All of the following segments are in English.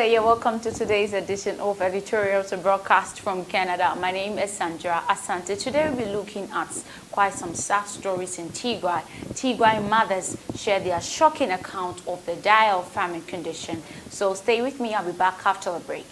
there, you're welcome to today's edition of Editorials Broadcast from Canada. My name is Sandra Asante. Today we'll be looking at quite some sad stories in Tigray. Tigray mothers share their shocking account of the dire famine condition. So stay with me, I'll be back after the break.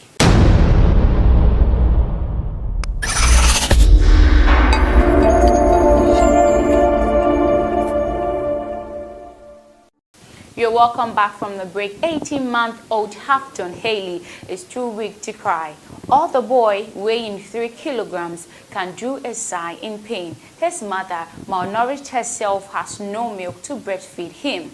You're welcome back from the break. 18-month-old Hafton Haley is too weak to cry. All the boy, weighing 3 kilograms, can do is sigh in pain. His mother, malnourished herself, has no milk to breastfeed him.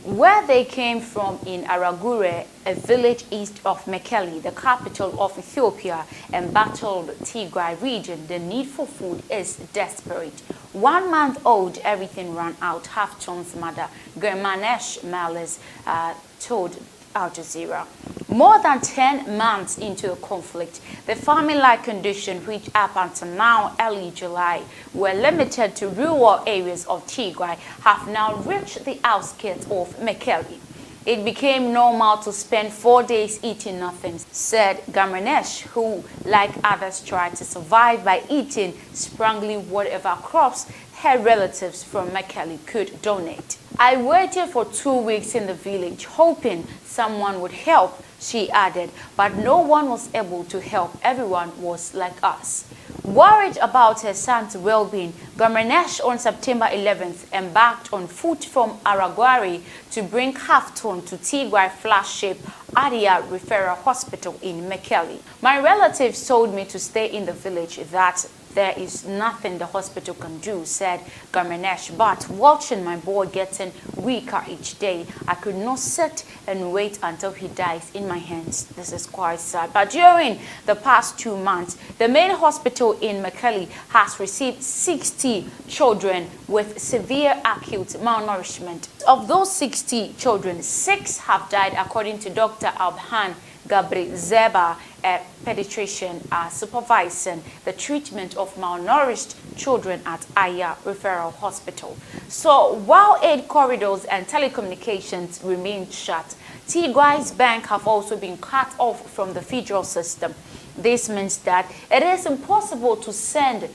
Where they came from in Aragure, a village east of Mekelle, the capital of Ethiopia, and battled Tigray region, the need for food is desperate. 1 month old, everything ran out. Hafton's mother, Germanesh Malice, told Al Jazeera. More than 10 months into the conflict, the famine-like conditions, which up until now, early July, were limited to rural areas of Tigray, have now reached the outskirts of Mekelle. It became normal to spend 4 days eating nothing, said Germanesh, who, like others, tried to survive by eating sprangly whatever crops her relatives from Mekelle could donate. I waited for 2 weeks in the village, hoping someone would help, she added, but no one was able to help. Everyone was like us. Worried about her son's well-being, Germanesh on September 11th embarked on foot from Aragwari to bring Hafton to Tigray flagship Adia Referral Hospital in Mekelle. My relatives told me to stay in the village, that there is nothing the hospital can do, said Germanesh, but watching my boy getting weaker each day, I could not sit and wait until he dies in my hands. This is quite sad. But during the past 2 months, the main hospital in Mekelle has received 60 children with severe acute malnourishment. Of those 60 children, 6 have died, according to Dr. Abhan Gabri Zeba, a pediatrician supervising the treatment of malnourished children at Aya Referral Hospital. So while aid corridors and telecommunications remain shut, Tigray's bank have also been cut off from the federal system. This means that it is impossible to send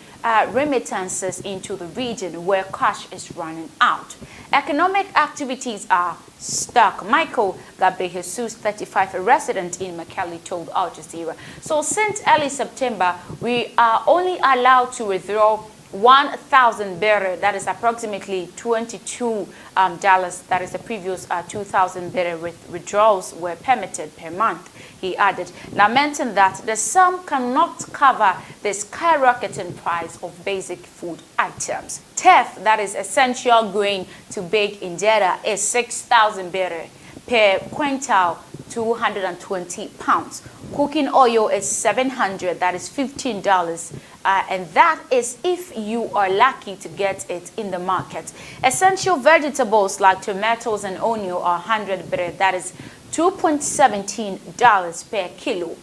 remittances into the region where cash is running out. Economic activities are stuck. Michael Gabriel-Jesus, 35, a resident in Mekelle, told Al Jazeera. So since early September, we are only allowed to withdraw 1,000 birr, that is approximately $22. That is the previous 2,000 birr withdrawals were permitted per month, he added, lamenting that the sum cannot cover the skyrocketing price of basic food items. Teff, that is essential grain to bake injera, is 6,000 birr per quintal, 220 pounds. Cooking oil is 700, that is $15. And that is if you are lucky to get it in the market. Essential vegetables like tomatoes and onion are 100 birr, that is $2.17 per kilo.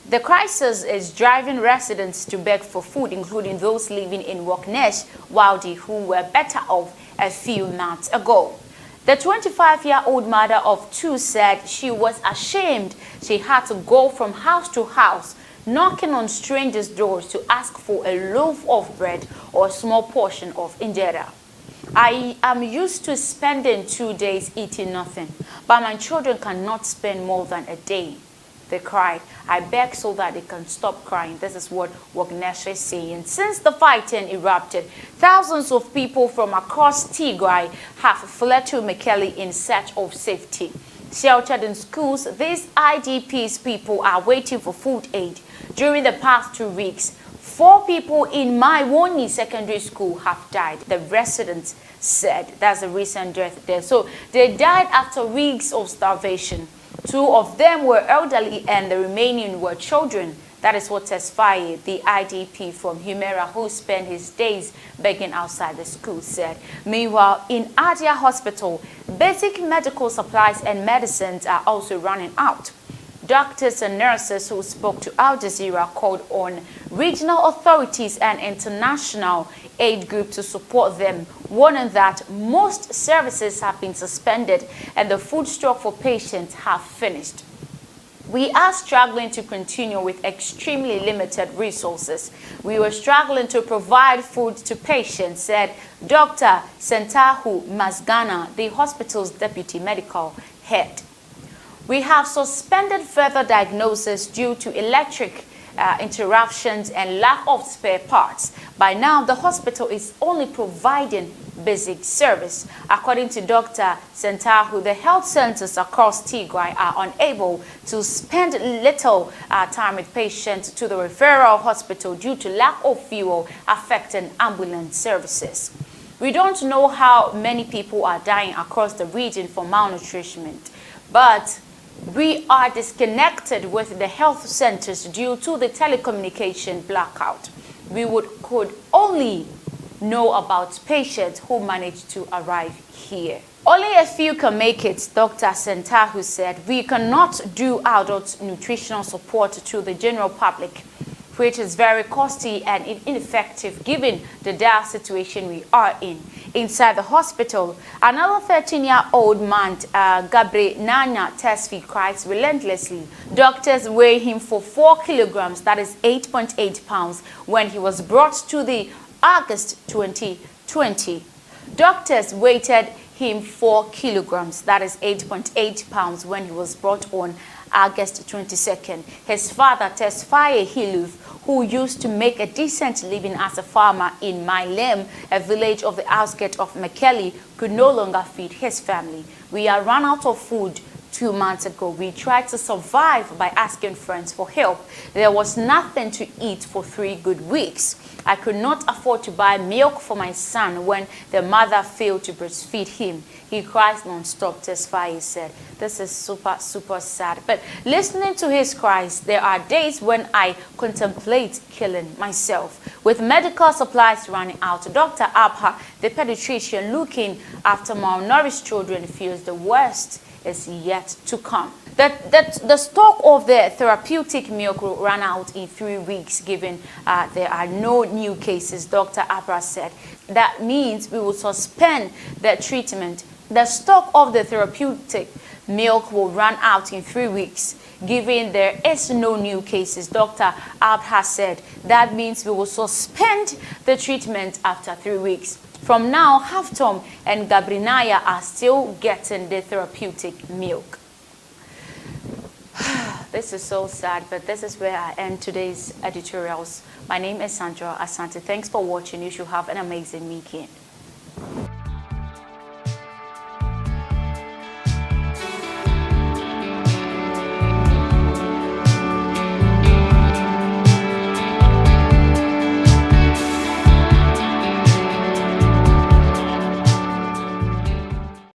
The crisis is driving residents to beg for food, including those living in Woknesh, Wadi, who were better off a few months ago. The 25-year-old mother of 2 said she was ashamed she had to go from house to house, knocking on strangers' doors to ask for a loaf of bread or a small portion of injera. I am used to spending 2 days eating nothing, but my children cannot spend more than a day. They cried. I beg so that they can stop crying. This is what Wagnesh is saying. Since the fighting erupted, thousands of people from across Tigray have fled to Mekelle in search of safety. Sheltered in schools, these IDPs people are waiting for food aid. During the past 2 weeks, 4 people in Maiwoni Secondary School have died, the residents said. That's a recent death there. So they died after weeks of starvation. 2 of them were elderly and the remaining were children. That is what Tesfaye, the IDP from Humera, who spent his days begging outside the school, said. Meanwhile, in Adia Hospital, basic medical supplies and medicines are also running out. Doctors and nurses who spoke to Al Jazeera called on regional authorities and international aid groups to support them, warning that most services have been suspended and the food stock for patients have finished. We are struggling to continue with extremely limited resources. We were struggling to provide food to patients, said Dr. Sentahu Masgana, the hospital's deputy medical head. We have suspended further diagnosis due to electric interruptions and lack of spare parts. By now, the hospital is only providing basic service. According to Dr. Sentahu, the health centers across Tigray are unable to spend little time with patients to the referral hospital due to lack of fuel, affecting ambulance services. We don't know how many people are dying across the region for malnutrition, but we are disconnected with the health centers due to the telecommunication blackout. We could only know about patients who managed to arrive here. Only a few can make it, Dr. Sentahu said. We cannot do adult nutritional support to the general public, which is very costly and ineffective given the dire situation we are in. Inside the hospital, another 13-year-old man, Gabriel Tesfi, cries relentlessly. Doctors weigh him for 4 kilograms, that is 8.8 pounds, when he was brought to the August 2020. Doctors weighted him 4 kilograms, that is 8.8 pounds, when he was brought on August 22nd. His father, Tesfaye Hiluf, who used to make a decent living as a farmer in Mailem, a village of the outskirts of Mekelle, could no longer feed his family. We are run out of food 2 months ago. We tried to survive by asking friends for help. There was nothing to eat for 3 good weeks. I could not afford to buy milk for my son when the mother failed to breastfeed him. He cries non-stop, Tesfaye said. This is super sad. But listening to his cries, there are days when I contemplate killing myself. With medical supplies running out, Dr. Abha, the pediatrician looking after malnourished children, feels the worst is yet to come. The stock of the therapeutic milk will run out in 3 weeks, given there are no new cases, Dr. Abra said. That means we will suspend the treatment. The stock of the therapeutic milk will run out in 3 weeks, given there is no new cases, Dr. Abra said. That means we will suspend the treatment after 3 weeks. From now, Haftom and Gabrinaya are still getting the therapeutic milk. This is so sad, but this is where I end today's editorials. My name is Sandra Asante. Thanks for watching. You should have an amazing weekend.